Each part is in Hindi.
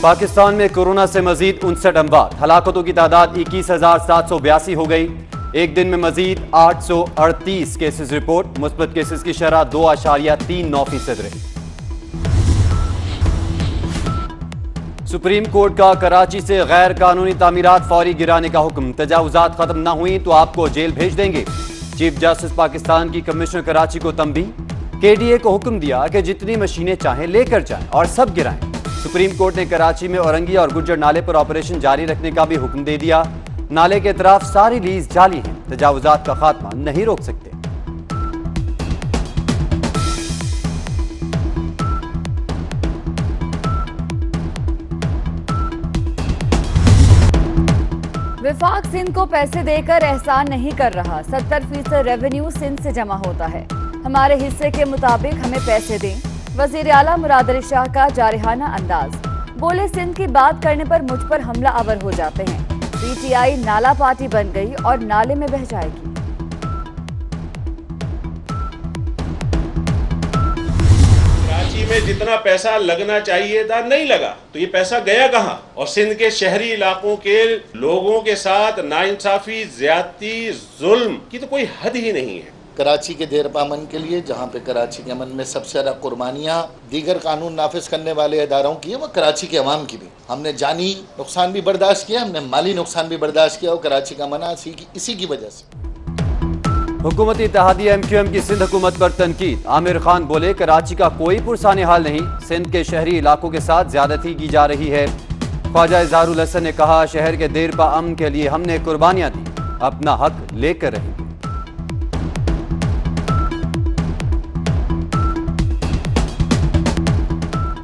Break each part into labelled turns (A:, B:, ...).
A: पाकिस्तान में कोरोना से मजीद 59 अमवात, हलाकतों की तादाद 21,782 हो गई। एक दिन में मजीद 838 केसेस रिपोर्ट, मुस्बत केसेस की शरह 2.39% रही। सुप्रीम कोर्ट का कराची से गैर कानूनी तामीरात फौरी गिराने का हुक्म, तजावुजात खत्म न हुई तो आपको जेल भेज देंगे। चीफ जस्टिस पाकिस्तान की कमिश्नर कराची को तंबीह, केडीए को हुक्म दिया कि जितनी मशीनें चाहें लेकर जाएं और सब गिराएं। सुप्रीम कोर्ट ने कराची में औरंगी और गुज्जर नाले पर ऑपरेशन जारी रखने का भी हुक्म दे दिया। नाले के तरफ सारी लीज जाली है, तजावुजात का खात्मा नहीं रोक सकते।
B: विफाक सिंध को पैसे देकर एहसान नहीं कर रहा, 70% रेवेन्यू सिंध से जमा होता है। हमारे हिस्से के मुताबिक हमें पैसे दें। वजीर आला मुराद अली शाह का जारहाना अंदाज, बोले सिंध की बात करने पर मुझ पर हमला आवर हो जाते हैं। पीटीआई नाला पार्टी बन गई और नाले में बह जाएगी।
C: कराची में जितना पैसा लगना चाहिए था नहीं लगा, तो ये पैसा गया कहां? और सिंध के शहरी इलाकों के लोगों के साथ नाइंसाफी, ज्यादती, जुल्म की तो कोई हद ही नहीं है।
D: कराची के देरपा अमन के लिए, जहाँ पे कराची के अमन में सबसे ज़्यादा कुर्बानियाँ दीगर कानून नाफिज करने वाले इदारों की है, वो कराची के अवाम की भी। हमने जानी नुकसान भी बर्दाश्त किया, हमने माली नुकसान भी बर्दाश्त किया, और कराची का अमन इसी की वजह से।
A: हुकूमती इत्तेहादिया MQM की सिंध हुकूमत पर तनकीद, आमिर खान बोले कराची का कोई पुरसाने हाल नहीं, सिंध के शहरी इलाकों के साथ ज्यादती की जा रही है। ख्वाजा इजहारुल हसन ने कहा, शहर के देरपा अमन के लिए हमने कुर्बानियां दी, अपना हक लेकर रहेंगे।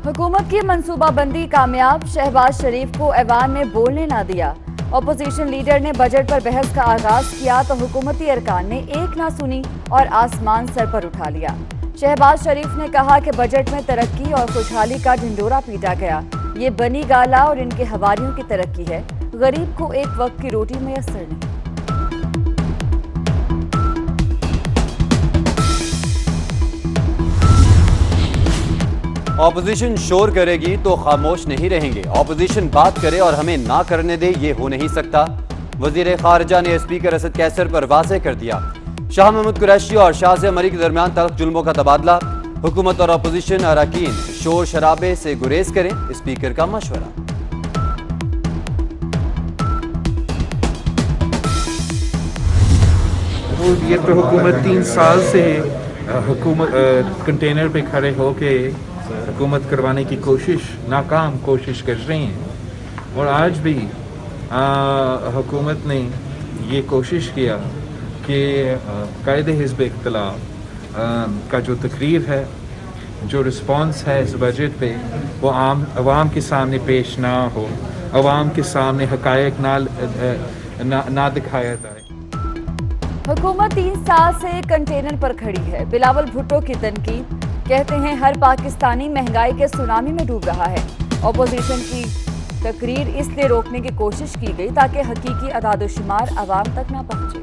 B: हुकूमत की मंसूबाबंदी कामयाब, शहबाज शरीफ को ऐवान में बोलने ना दिया। अपोजिशन लीडर ने बजट पर बहस का आगाज किया तो हुकूमती अरकान ने एक ना सुनी और आसमान सर पर उठा लिया। शहबाज शरीफ ने कहा कि बजट में तरक्की और खुशहाली का ढिंडोरा पीटा गया। ये बनी गाला और इनके हवारियों की तरक्की है, गरीब को एक वक्त की रोटी मैसर नहीं।
A: ऑपोजिशन शोर करेगी तो खामोश नहीं रहेंगे, ऑपोजिशन बात करे और हमें ना करने दे, ये हो नहीं सकता। वजीर खारजा ने स्पीकर असद कैसर पर वाज़ेह कर दिया। शाह महमूद कुरैशी और शाह मरी के दरमियान तल्ख जुल्मों का तबादला, हुकूमत और ऑपोजिशन अरकान शोर शराबे से गुरेज करें, स्पीकर का मशवरा।
E: ये तो हुकूमत 3 साल से हुकूमत कंटेनर पे खड़े होके हुकूमत करवाने की नाकाम कोशिश कर रही हैं। और आज भी हुकूमत ने ये कोशिश किया कि कायदे हिज़्ब इख्तिलाफ का जो तकरीर है, जो रिस्पॉन्स है इस बजट पे, वो आवाम के सामने पेश ना हो, आवाम के सामने हक़ायक़ ना दिखाया जाए।
B: हुकूमत 3 साल से कंटेनर पर खड़ी है। बिलावल भुट्टो की तनकीद, कहते हैं हर पाकिस्तानी महंगाई के सुनामी में डूब रहा है। अपोजिशन की तकरीर इसलिए रोकने की कोशिश की गई ताकि हकीकी अदाद-ओ-शुमार अवाम तक ना पहुंचे।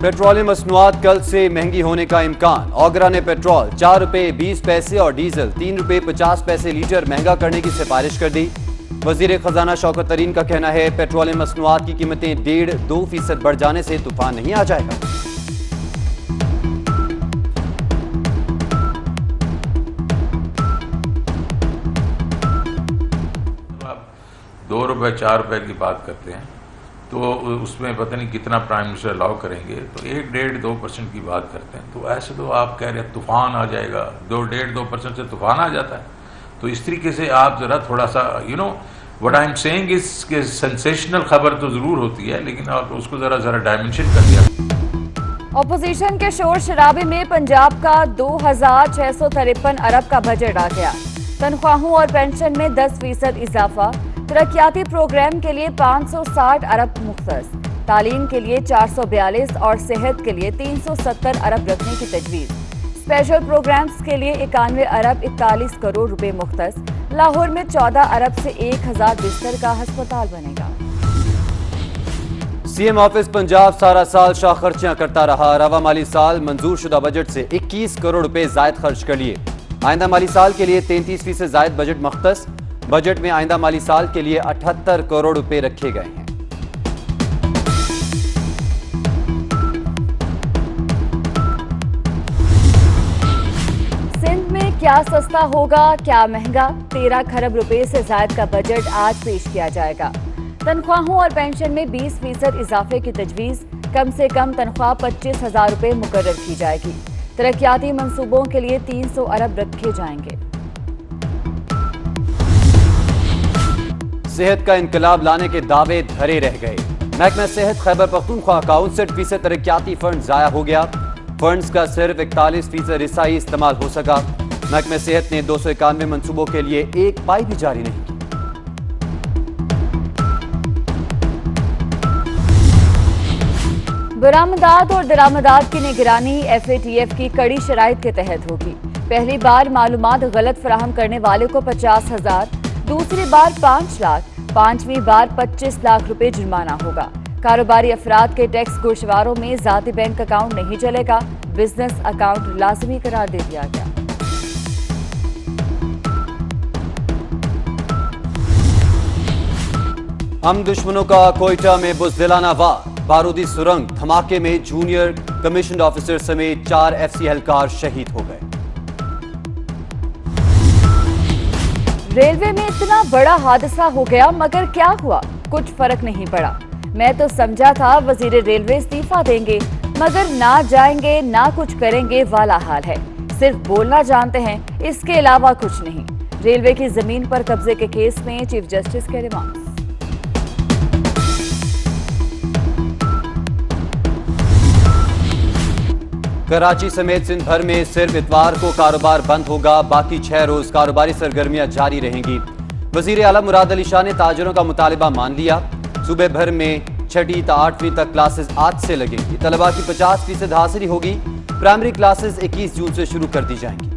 A: पेट्रोलियम मसनूआत कल से महंगी होने का इम्कान। ओगरा ने पेट्रोल 4 रुपए 20 पैसे और डीजल 3 रुपए 50 पैसे लीटर महंगा करने की सिफारिश कर दी। वजीर खजाना शौकत तरीन का कहना है, पेट्रोलियम मसनूआत की कीमतें 1.5-2% बढ़ जाने से तूफान नहीं आ जाएगा।
F: आप 2 रुपए 4 रुपए की बात करते हैं तो उसमें पता नहीं कितना प्राइम मिनिस्टर अलाउ करेंगे, तो 1-1.5-2% की बात करते हैं। तो ऐसे तो आप कह रहे हैं तूफान आ जाएगा, 1.5-2% से तूफान आ जाता है। तो इस तरीके से आप जरा थोड़ा सा what I am saying is कि सेंसेशनल खबर तो जरूर होती है, लेकिन आप उसको जरा डायमेंशन कर दिया।
B: ऑपोजिशन के शोर शराबे में पंजाब का 2,653 अरब का बजट आ गया। तनख्वाहों और पेंशन में 10% इजाफा, तरक्याती प्रोग्राम के लिए 560 अरब मुख्तस, तालीम के लिए 442 और सेहत के लिए 370 अरब रखने की तजवीज़। स्पेशल प्रोग्राम्स के लिए 91 अरब 41 करोड़ रुपए मुख्तस। लाहौर में 14 अरब से 1000 बिस्तर का अस्पताल बनेगा।
A: सीएम ऑफिस पंजाब सारा साल शाह खर्चियां करता रहा। रवा माली साल मंजूर शुदा बजट से 21 करोड़ रुपए जायद खर्च कर लिए। आइंदा माली साल के लिए 33% जायद बजट मख्तस। बजट में आइंदा माली साल के लिए 78 करोड़ रुपए रखे गए हैं।
B: सिंध में क्या सस्ता होगा क्या महंगा, 13 खरब रुपए से ज्यादा का बजट आज पेश किया जाएगा। तनख्वाहों और पेंशन में 20% इजाफे की तजवीज। कम से कम तनख्वाह 25,000 रुपए मुकर्रर की जाएगी। तरक्याती मंसूबों के लिए 300 अरब रखे जाएंगे।
A: सेहत का इनकलाब लाने के दावे धरे रह गए। महकमा सेहत खैबर पख्तूनख्वा का 59% तरक्याती फंड जाया हो गया। फंड्स का सिर्फ 41% हिस्सा ही इस्तेमाल हो सका। महकमा सेहत ने 291 मंसूबों के लिए एक पाई भी जारी नहीं की।
B: बरामदात और दरामदात की निगरानी FATF की कड़ी शराइत के तहत होगी। पहली बार मालूमात गलत फराहम करने वाले को 50,000, दूसरी बार 5 लाख, पांचवी बार 25 लाख रुपए जुर्माना होगा। कारोबारी अफराद के टैक्स गोशवारों में जाती बैंक अकाउंट नहीं चलेगा। बिजनेस अकाउंट लाजमी करार दे दिया गया।
A: हम दुश्मनों का कोयटा में बुज़दिलाना वार। बारूदी सुरंग धमाके में जूनियर कमीशन ऑफिसर समेत 4 FC एहलकार शहीद हो गए।
B: रेलवे में इतना बड़ा हादसा हो गया मगर क्या हुआ, कुछ फर्क नहीं पड़ा। मैं तो समझा था वजीर रेलवे इस्तीफा देंगे मगर ना जाएंगे ना कुछ करेंगे वाला हाल है। सिर्फ बोलना जानते हैं, इसके अलावा कुछ नहीं। रेलवे की जमीन पर कब्जे के केस में चीफ जस्टिस के रिमांड।
A: कराची समेत सिंध भर में सिर्फ इतवार को कारोबार बंद होगा। बाकी 6 रोज कारोबारी सरगर्मियां जारी रहेंगी। वजीर आला मुराद अली शाह ने ताजरों का मुतालिबा मान लिया। सूबे भर में 6ठी से 8वीं तक क्लासेस आज से लगेंगी। तलबा की 50% हाजिरी होगी। प्राइमरी क्लासेस 21 जून से शुरू कर दी जाएंगी।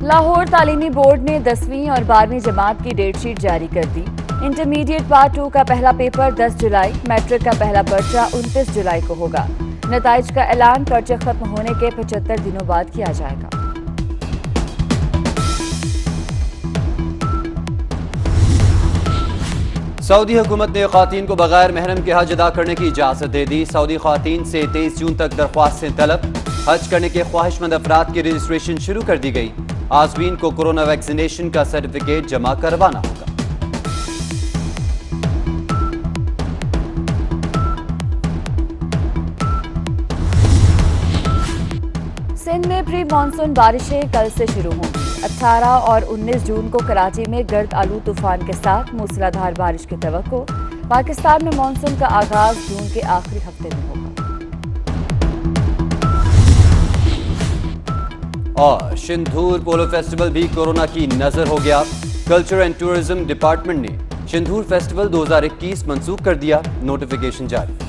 B: लाहौर तालीमी बोर्ड ने 10वीं और 12वीं जमात की डेटशीट जारी कर दी। इंटरमीडिएट पार्ट 2 का पहला पेपर 10 जुलाई, मैट्रिक का पहला पर्चा 29 जुलाई को होगा। नताइज का ऐलान पर्चे खत्म होने के 75 दिनों बाद किया जाएगा।
A: सऊदी हुकूमत ने ख्वातीन को बगैर महरम के हज अदा करने की इजाजत दे दी। सऊदी ख्वातीन से 23 जून तक दरख्वास्तें तलब। हज करने के ख्वाहिशमंद अफराद की रजिस्ट्रेशन शुरू कर दी गई। आज़मीन को कोरोना वैक्सीनेशन का सर्टिफिकेट जमा करवाना होगा।
B: सिंध में प्री मानसून बारिशें कल से शुरू होंगी। 18 और 19 जून को कराची में गर्द आलू तूफान के साथ मूसलाधार बारिश की तवक्को। पाकिस्तान में मानसून का आगाज जून के आखिरी हफ्ते में होगा।
A: और सिंधूर पोलो फेस्टिवल भी कोरोना की नजर हो गया। कल्चर एंड टूरिज्म डिपार्टमेंट ने सिंधूर फेस्टिवल 2021 मंसूख कर दिया। नोटिफिकेशन जारी।